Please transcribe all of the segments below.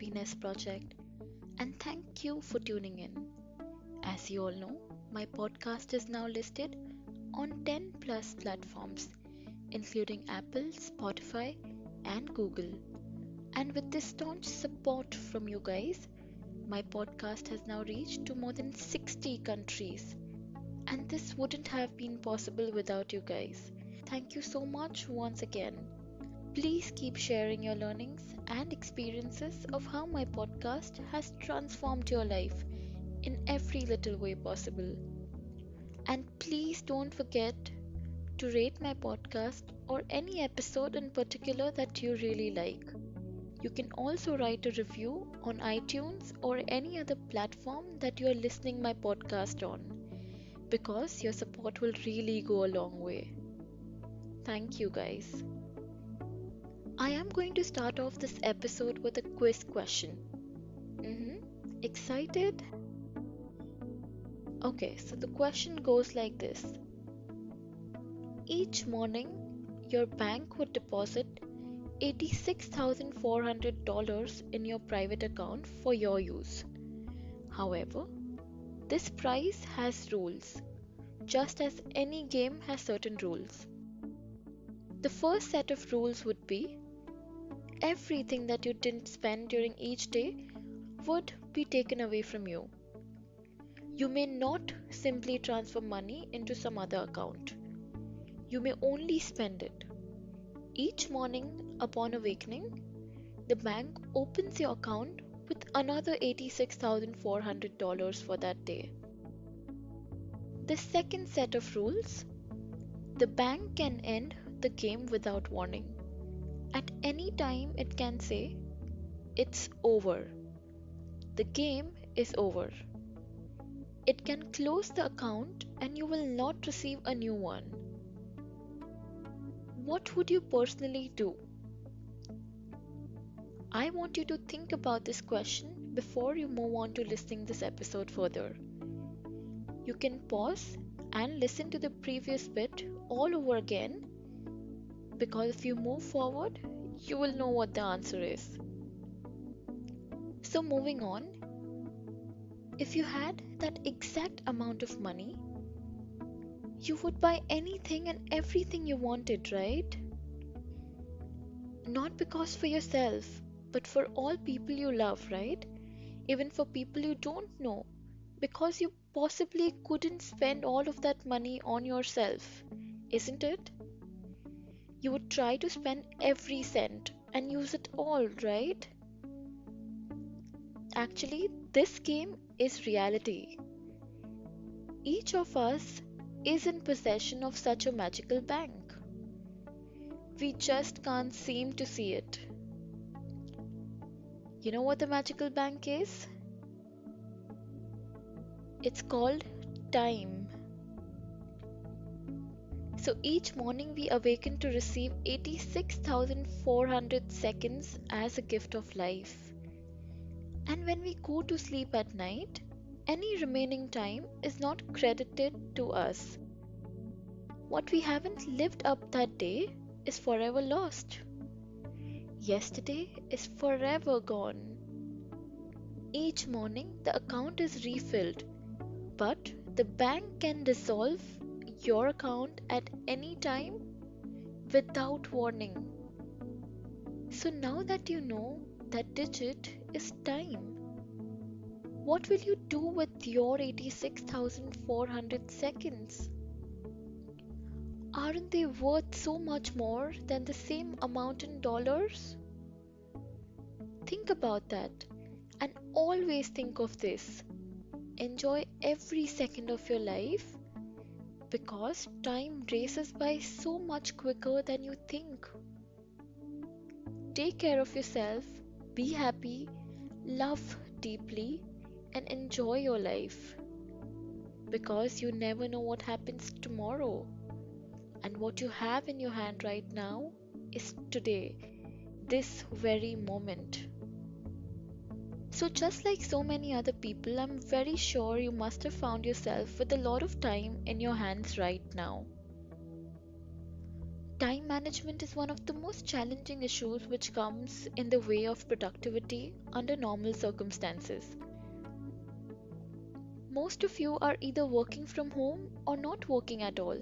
happiness project, and thank you for tuning in. As you all know, my podcast is now listed on 10 plus platforms, including Apple, Spotify, and Google. And with this staunch support from you guys, my podcast has now reached to more than 60 countries. And this wouldn't have been possible without you guys. Thank you so much once again. Please keep sharing your learnings and experiences of how my podcast has transformed your life in every little way possible. And please don't forget to rate my podcast or any episode in particular that you really like. You can also write a review on iTunes or any other platform that you are listening my podcast on, because your support will really go a long way. Thank you guys. I am going to start off this episode with a quiz question. Excited? Okay, so the question goes like this. Each morning, your bank would deposit $86,400 in your private account for your use. However, this price has rules, just as any game has certain rules. The first set of rules would be everything that you didn't spend during each day would be taken away from you. You may not simply transfer money into some other account. You may only spend it. Each morning upon awakening, the bank opens your account with another $86,400 for that day. The second set of rules, the bank can end the game without warning. At any time, it can say, "It's over." The game is over. It can close the account and you will not receive a new one. What would you personally do? I want you to think about this question before you move on to listening this episode further. You can pause and listen to the previous bit all over again, because if you move forward, you will know what the answer is. So moving on, if you had that exact amount of money, you would buy anything and everything you wanted, right? Not because for yourself, but for all people you love, right? Even for people you don't know, because you possibly couldn't spend all of that money on yourself, isn't it? You would try to spend every cent and use it all, right? Actually, this game is reality. Each of us is in possession of such a magical bank. We just can't seem to see it. You know what the magical bank is? It's called time. So each morning we awaken to receive 86,400 seconds as a gift of life. And when we go to sleep at night, any remaining time is not credited to us. What we haven't lived up that day is forever lost. Yesterday is forever gone. Each morning the account is refilled, but the bank can dissolve your account at any time without warning. So now that you know that digit is time, what will you do with your 86,400 seconds? Aren't they worth so much more than the same amount in dollars? Think about that, and always think of this. Enjoy every second of your life, because time races by so much quicker than you think. Take care of yourself, be happy, love deeply, and enjoy your life, because you never know what happens tomorrow. And what you have in your hand right now is today, this very moment. So just like so many other people, I'm very sure you must have found yourself with a lot of time in your hands right now. Time management is one of the most challenging issues which comes in the way of productivity under normal circumstances. Most of you are either working from home or not working at all.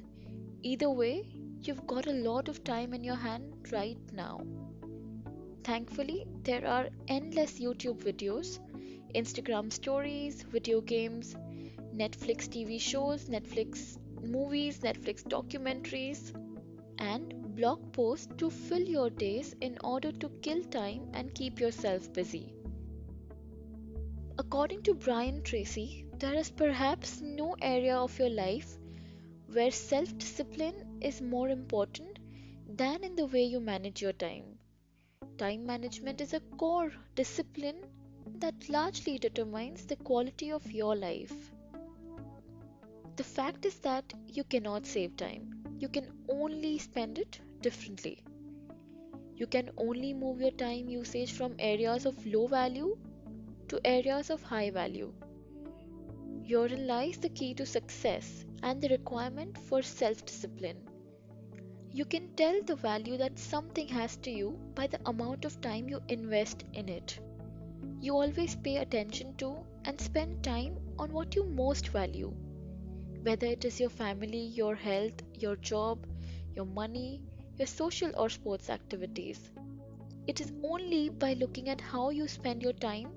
Either way, you've got a lot of time in your hand right now. Thankfully, there are endless YouTube videos, Instagram stories, video games, Netflix TV shows, Netflix movies, Netflix documentaries, and blog posts to fill your days in order to kill time and keep yourself busy. According to Brian Tracy, there is perhaps no area of your life where self discipline is more important than in the way you manage your time. Time management is a core discipline that largely determines the quality of your life. The fact is that you cannot save time, you can only spend it differently. You can only move your time usage from areas of low value to areas of high value. Herein lies the key to success and the requirement for self discipline. You can tell the value that something has to you by the amount of time you invest in it. You always pay attention to and spend time on what you most value, whether it is your family, your health, your job, your money, your social or sports activities. It is only by looking at how you spend your time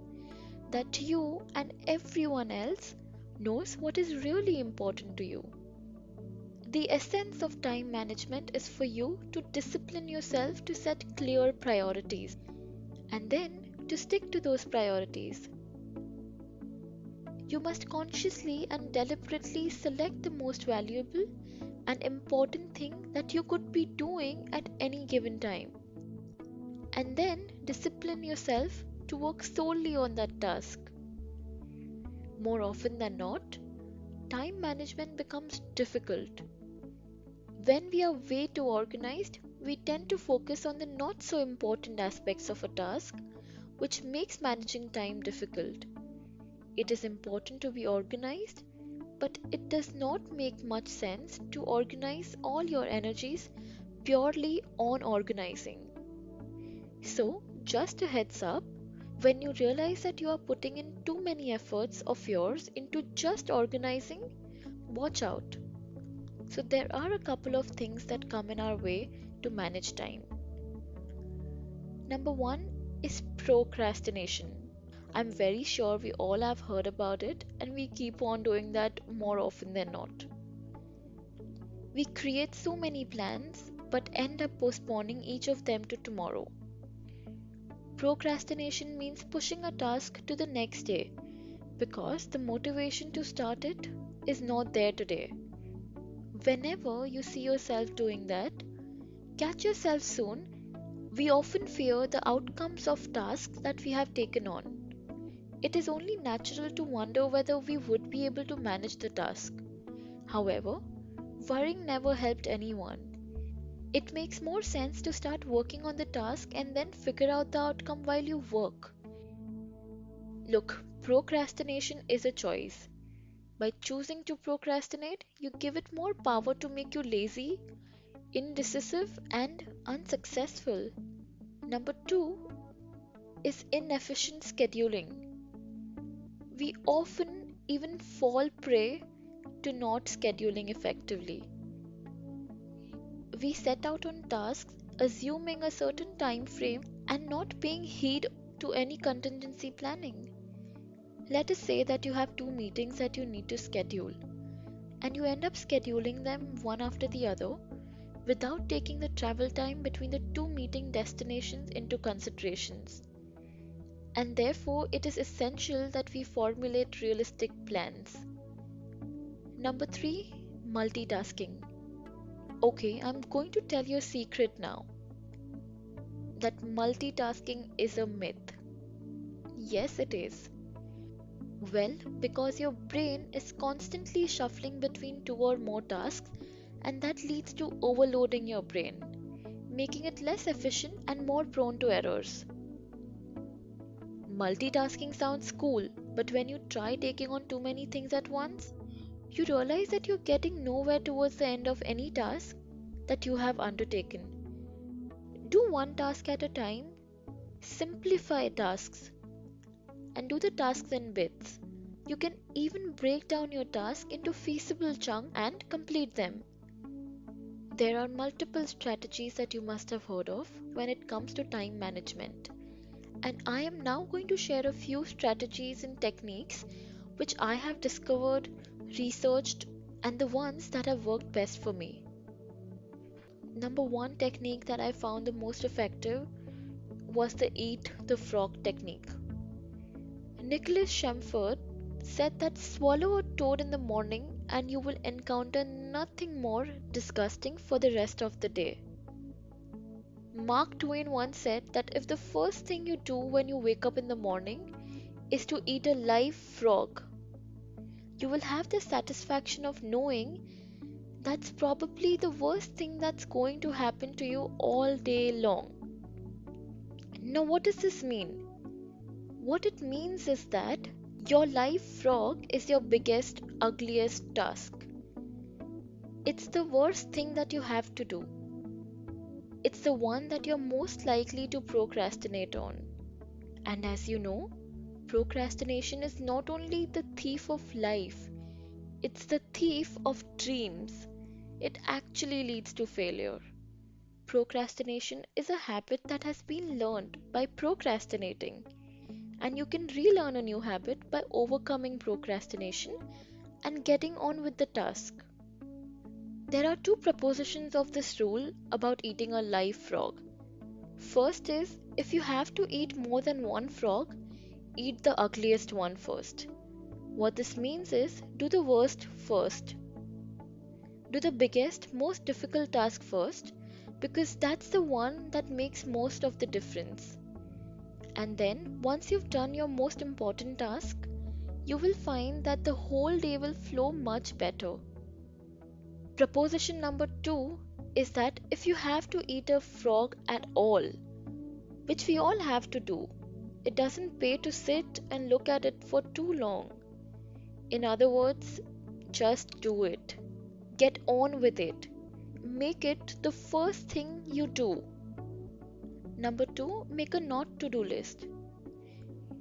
that you and everyone else knows what is really important to you. The essence of time management is for you to discipline yourself to set clear priorities and then to stick to those priorities. You must consciously and deliberately select the most valuable and important thing that you could be doing at any given time, and then discipline yourself to work solely on that task. More often than not, time management becomes difficult. When we are way too organized, we tend to focus on the not so important aspects of a task, which makes managing time difficult. It is important to be organized, but it does not make much sense to organize all your energies purely on organizing. So, just a heads up, when you realize that you are putting in too many efforts of yours into just organizing, watch out. So, there are a couple of things that come in our way to manage time. Number one is procrastination. I'm very sure we all have heard about it, and we keep on doing that more often than not. We create so many plans but end up postponing each of them to tomorrow. Procrastination means pushing a task to the next day because the motivation to start it is not there today. Whenever you see yourself doing that, catch yourself soon. We often fear the outcomes of tasks that we have taken on. It is only natural to wonder whether we would be able to manage the task. However, worrying never helped anyone. It makes more sense to start working on the task and then figure out the outcome while you work. Look, procrastination is a choice. By choosing to procrastinate, you give it more power to make you lazy, indecisive, and unsuccessful. Number two is inefficient scheduling. We often even fall prey to not scheduling effectively. We set out on tasks assuming a certain time frame and not paying heed to any contingency planning. Let us say that you have two meetings that you need to schedule, and you end up scheduling them one after the other without taking the travel time between the two meeting destinations into considerations. And therefore, it is essential that we formulate realistic plans. Number three, multitasking. Okay, I'm going to tell you a secret now that multitasking is a myth. Yes, it is. Well, because your brain is constantly shuffling between two or more tasks, and that leads to overloading your brain, making it less efficient and more prone to errors. Multitasking sounds cool, but when you try taking on too many things at once, you realize that you're getting nowhere towards the end of any task that you have undertaken. Do one task at a time, simplify tasks, and do the tasks in bits. You can even break down your task into feasible chunks and complete them. There are multiple strategies that you must have heard of when it comes to time management. And I am now going to share a few strategies and techniques which I have discovered, researched, and the ones that have worked best for me. Number one technique that I found the most effective was the eat the frog technique. Nicholas Shamford said that swallow a toad in the morning and you will encounter nothing more disgusting for the rest of the day. Mark Twain once said that if the first thing you do when you wake up in the morning is to eat a live frog, you will have the satisfaction of knowing that's probably the worst thing that's going to happen to you all day long. Now, what does this mean? What it means is that your live frog is your biggest, ugliest task. It's the worst thing that you have to do. It's the one that you're most likely to procrastinate on. And as you know, procrastination is not only the thief of life, it's the thief of dreams. It actually leads to failure. Procrastination is a habit that has been learned by procrastinating, and you can relearn a new habit by overcoming procrastination and getting on with the task. There are two propositions of this rule about eating a live frog. First is, if you have to eat more than one frog, eat the ugliest one first. What this means is, do the worst first. Do the biggest, most difficult task first, because that's the one that makes most of the difference. And then, once you've done your most important task, you will find that the whole day will flow much better. Proposition number two is that if you have to eat a frog at all, which we all have to do, it doesn't pay to sit and look at it for too long. In other words, just do it. Get on with it. Make it the first thing you do. Number two, make a not to do list.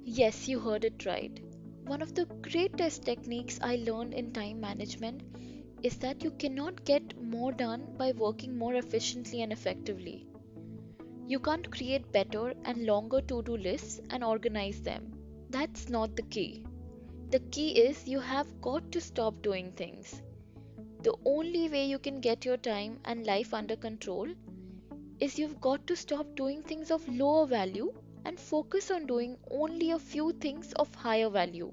Yes, you heard it right. One of the greatest techniques I learned in time management is that you cannot get more done by working more efficiently and effectively. You can't create better and longer to do lists and organize them. That's not the key. The key is you have got to stop doing things. The only way you can get your time and life under control is you've got to stop doing things of lower value and focus on doing only a few things of higher value.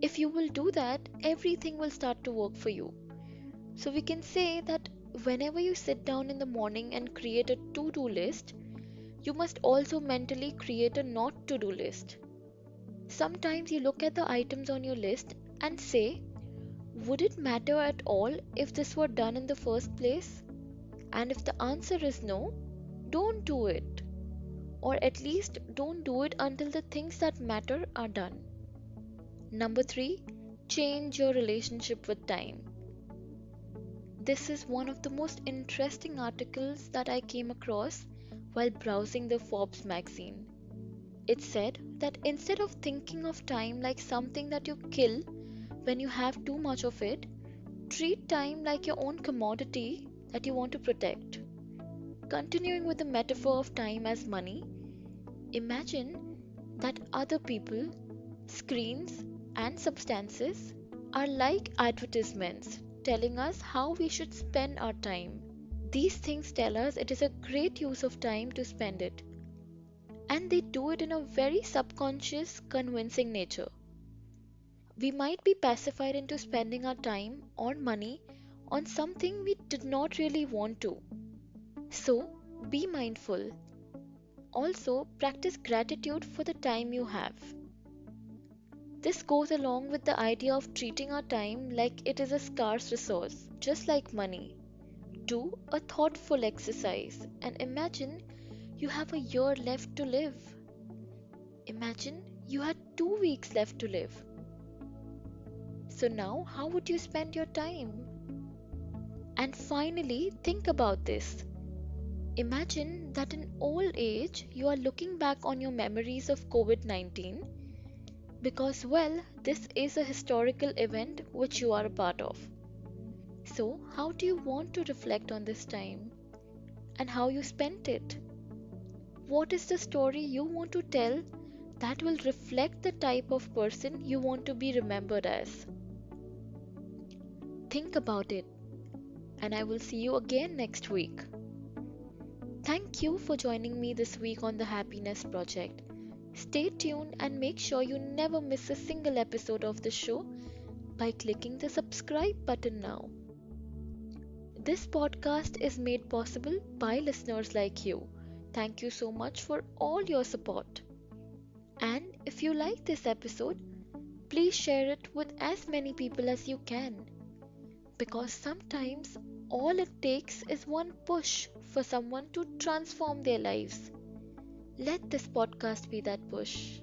If you will do that, everything will start to work for you. So we can say that whenever you sit down in the morning and create a to-do list, you must also mentally create a not to-do list. Sometimes you look at the items on your list and say, would it matter at all if this were done in the first place? And if the answer is no, don't do it. Or at least don't do it until the things that matter are done. Number three, change your relationship with time. This is one of the most interesting articles that I came across while browsing the Forbes magazine. It said that instead of thinking of time like something that you kill when you have too much of it, treat time like your own commodity that you want to protect. Continuing with the metaphor of time as money, imagine that other people, screens, and substances are like advertisements telling us how we should spend our time. These things tell us it is a great use of time to spend it, and they do it in a very subconscious, convincing nature. We might be pacified into spending our time or money on something we did not really want to. So, be mindful. Also, practice gratitude for the time you have. This goes along with the idea of treating our time like it is a scarce resource, just like money. Do a thoughtful exercise and imagine you have a year left to live. Imagine you had 2 weeks left to live. So now, how would you spend your time? And finally, think about this. Imagine that in old age you are looking back on your memories of COVID 19 because, well, this is a historical event which you are a part of. So, how do you want to reflect on this time and how you spent it? What is the story you want to tell that will reflect the type of person you want to be remembered as? Think about it, and I will see you again next week. Thank you for joining me this week on the Happiness Project. Stay tuned and make sure you never miss a single episode of the show by clicking the subscribe button now. This podcast is made possible by listeners like you. Thank you so much for all your support. And if you like this episode, please share it with as many people as you can. Because sometimes all it takes is one push for someone to transform their lives. Let this podcast be that push.